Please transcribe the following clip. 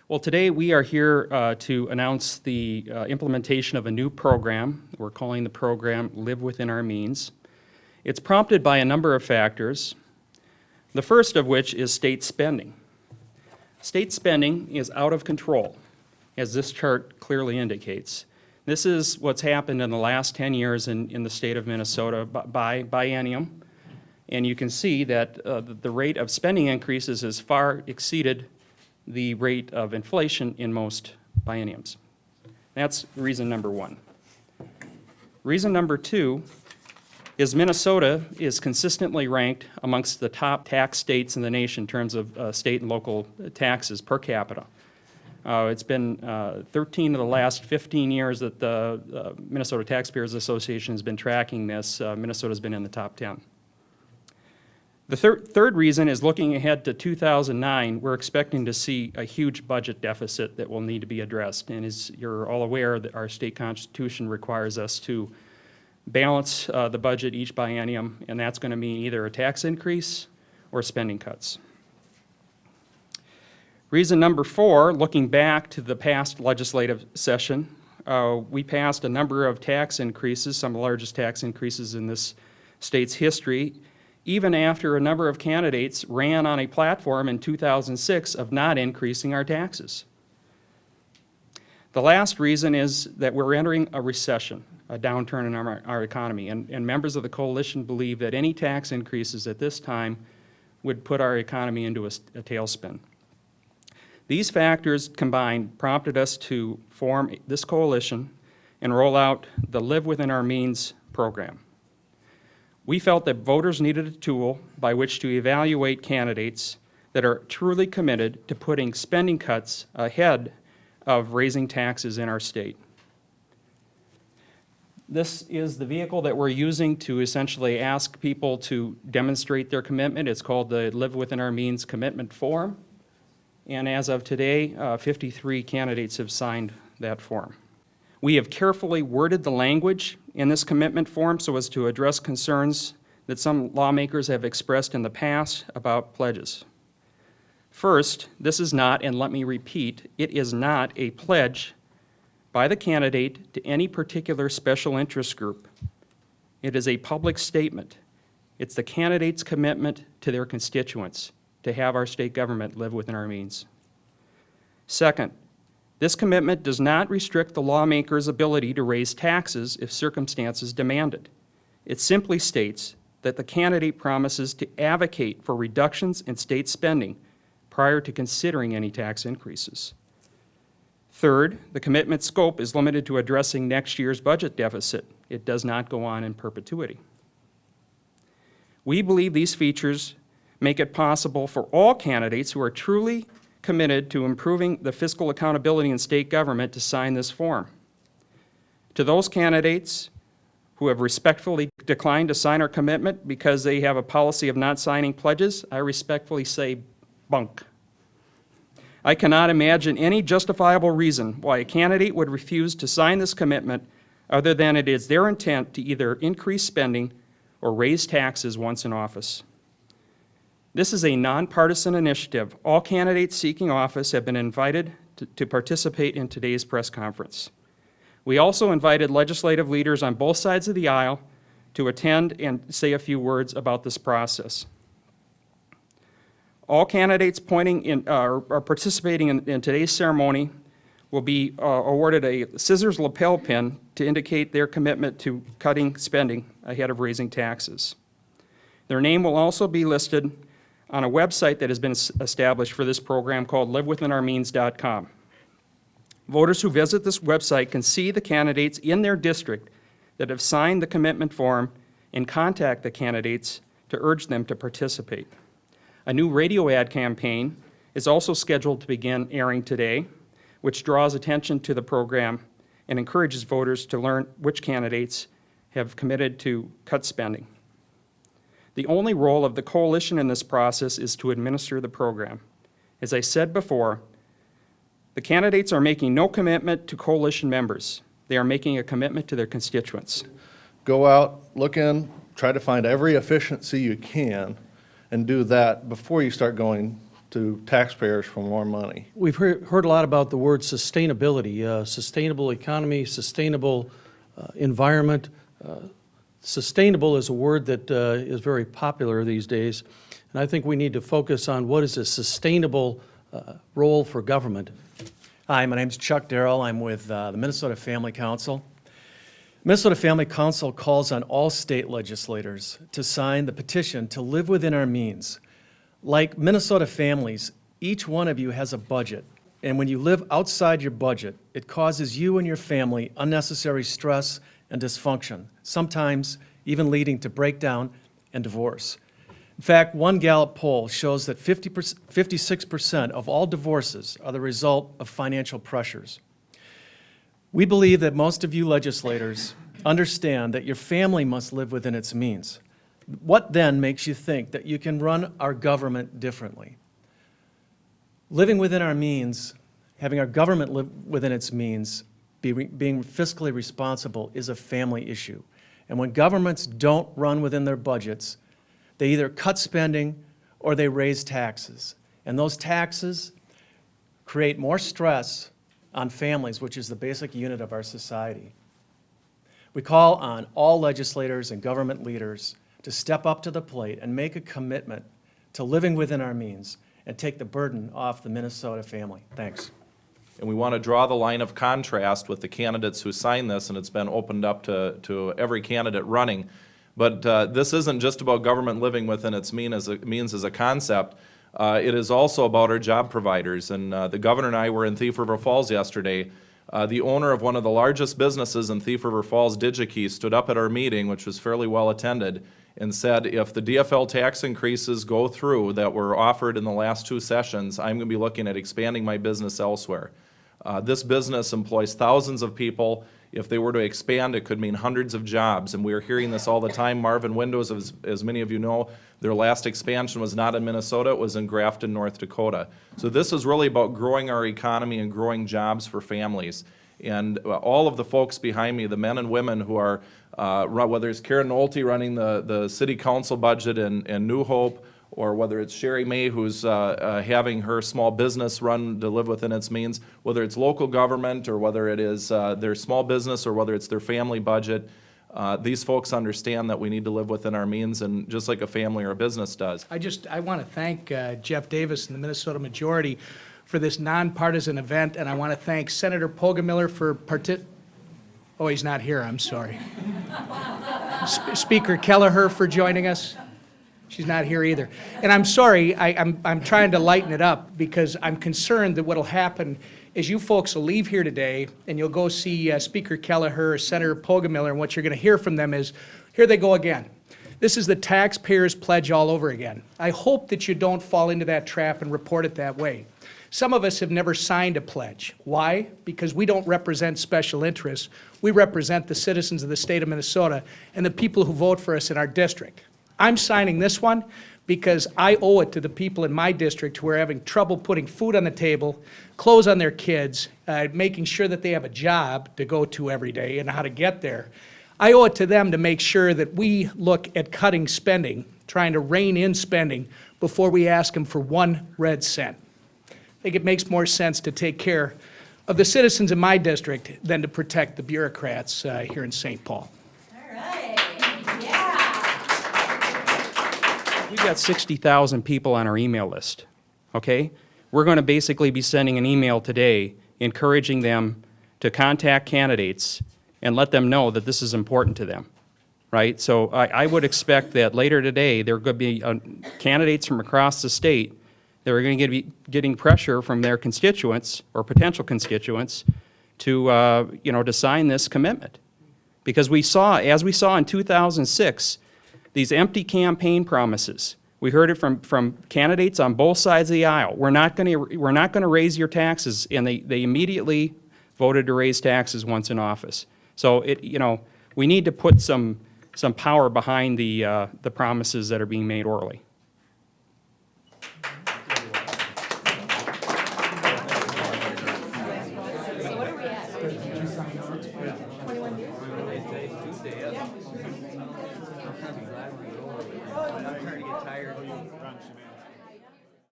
Well, today we are here to announce the implementation of a new program. We're calling the program Live Within Our Means. It's prompted by a number of factors, the first of which is state spending. State spending is out of control, as this chart clearly indicates. This is what's happened in the last 10 years in the state of Minnesota by biennium. And you can see that the rate of spending increases has far exceeded the rate of inflation in most bienniums. That's reason number one. Reason number two is Minnesota is consistently ranked amongst the top tax states in the nation in terms of state and local taxes per capita. It's been 13 of the last 15 years that the Minnesota Taxpayers Association has been tracking this. Minnesota's been in the top 10. The third reason is looking ahead to 2009, we're expecting to see a huge budget deficit that will need to be addressed. And as you're all aware, that our state constitution requires us to balance the budget each biennium, and that's going to mean either a tax increase or spending cuts. Reason number four, looking back to the past legislative session, we passed a number of tax increases, some of the largest tax increases in this state's history, even after a number of candidates ran on a platform in 2006 of not increasing our taxes. The last reason is that we're entering a recession, a downturn in our economy, and members of the coalition believe that any tax increases at this time would put our economy into a tailspin. These factors combined prompted us to form this coalition and roll out the Live Within Our Means program. We felt that voters needed a tool by which to evaluate candidates that are truly committed to putting spending cuts ahead of raising taxes in our state. This is the vehicle that we're using to essentially ask people to demonstrate their commitment. It's called the Live Within Our Means Commitment Form. And as of today, 53 candidates have signed that form. We have carefully worded the language in this commitment form so as to address concerns that some lawmakers have expressed in the past about pledges. First, this is not, and let me repeat, it is not a pledge by the candidate to any particular special interest group. It is a public statement. It's the candidate's commitment to their constituents to have our state government live within our means. Second, this commitment does not restrict the lawmaker's ability to raise taxes if circumstances demand it. It simply states that the candidate promises to advocate for reductions in state spending prior to considering any tax increases. Third, the commitment scope is limited to addressing next year's budget deficit. It does not go on in perpetuity. We believe these features make it possible for all candidates who are truly committed to improving the fiscal accountability in state government to sign this form. To those candidates who have respectfully declined to sign our commitment because they have a policy of not signing pledges, I respectfully say bunk. I cannot imagine any justifiable reason why a candidate would refuse to sign this commitment other than it is their intent to either increase spending or raise taxes once in office. This is a nonpartisan initiative. All candidates seeking office have been invited to participate in today's press conference. We also invited legislative leaders on both sides of the aisle to attend and say a few words about this process. All candidates are participating in today's ceremony will be awarded a scissors lapel pin to indicate their commitment to cutting spending ahead of raising taxes. Their name will also be listed on a website that has been established for this program called livewithinourmeans.com. Voters who visit this website can see the candidates in their district that have signed the commitment form and contact the candidates to urge them to participate. A new radio ad campaign is also scheduled to begin airing today, which draws attention to the program and encourages voters to learn which candidates have committed to cut spending. The only role of the coalition in this process is to administer the program. As I said before, the candidates are making no commitment to coalition members. They are making a commitment to their constituents. Go out, look in, try to find every efficiency you can, and do that before you start going to taxpayers for more money. We've heard a lot about the word sustainability, sustainable economy, sustainable environment. Sustainable is a word that is very popular these days, and I think we need to focus on what is a sustainable role for government. Hi, my name's Chuck Darrell. I'm with the Minnesota Family Council. Minnesota Family Council calls on all state legislators to sign the petition to live within our means. Like Minnesota families, each one of you has a budget, and when you live outside your budget, it causes you and your family unnecessary stress and dysfunction, sometimes even leading to breakdown and divorce. In fact, one Gallup poll shows that 56% of all divorces are the result of financial pressures. We believe that most of you legislators understand that your family must live within its means. What then makes you think that you can run our government differently? Living within our means, having our government live within its means, being fiscally responsible is a family issue. And when governments don't run within their budgets, they either cut spending or they raise taxes. And those taxes create more stress on families, which is the basic unit of our society. We call on all legislators and government leaders to step up to the plate and make a commitment to living within our means and take the burden off the Minnesota family. Thanks. And we want to draw the line of contrast with the candidates who signed this, and it's been opened up to every candidate running. But this isn't just about government living within its means as a concept. It is also about our job providers. And the governor and I were in Thief River Falls yesterday. The owner of one of the largest businesses in Thief River Falls, DigiKey, stood up at our meeting, which was fairly well attended, and said, if the DFL tax increases go through that were offered in the last 2 sessions, I'm going to be looking at expanding my business elsewhere. This business employs thousands of people. If they were to expand, it could mean hundreds of jobs, and we are hearing this all the time. Marvin Windows, as many of you know, their last expansion was not in Minnesota, it was in Grafton, North Dakota. So this is really about growing our economy and growing jobs for families. And all of the folks behind me, the men and women who are, whether it's Karen Nolte running the city council budget in New Hope, or whether it's Sherry May, who's having her small business run to live within its means, whether it's local government or whether it is their small business or whether it's their family budget, these folks understand that we need to live within our means, and just like a family or a business does. I want to thank Jeff Davis and the Minnesota Majority for this nonpartisan event, and I want to thank Senator Poggemiller for oh, he's not here, I'm sorry. Speaker Kelleher for joining us. She's not here either. And I'm sorry, I'm trying to lighten it up because I'm concerned that what'll happen is you folks will leave here today and you'll go see Speaker Kelleher or Senator Poggemiller, and what you're going to hear from them is, here they go again. This is the taxpayers' pledge all over again. I hope that you don't fall into that trap and report it that way. Some of us have never signed a pledge. Why? Because we don't represent special interests. We represent the citizens of the state of Minnesota and the people who vote for us in our district. I'm signing this one because I owe it to the people in my district who are having trouble putting food on the table, clothes on their kids, making sure that they have a job to go to every day and how to get there. I owe it to them to make sure that we look at cutting spending, trying to rein in spending before we ask them for 1 red cent. I think it makes more sense to take care of the citizens in my district than to protect the bureaucrats here in St. Paul. All right. Yeah. We've got 60,000 people on our email list, okay? We're going to basically be sending an email today encouraging them to contact candidates and let them know that this is important to them, right? So I would expect that later today there are going to be candidates from across the state that are going to be getting pressure from their constituents or potential constituents to, to sign this commitment. Because we saw, as we saw in 2006, these empty campaign promises. We heard it from candidates on both sides of the aisle. We're not going to raise your taxes, and they immediately voted to raise taxes once in office. So we need to put some power behind the promises that are being made orally. I'm trying to get tired.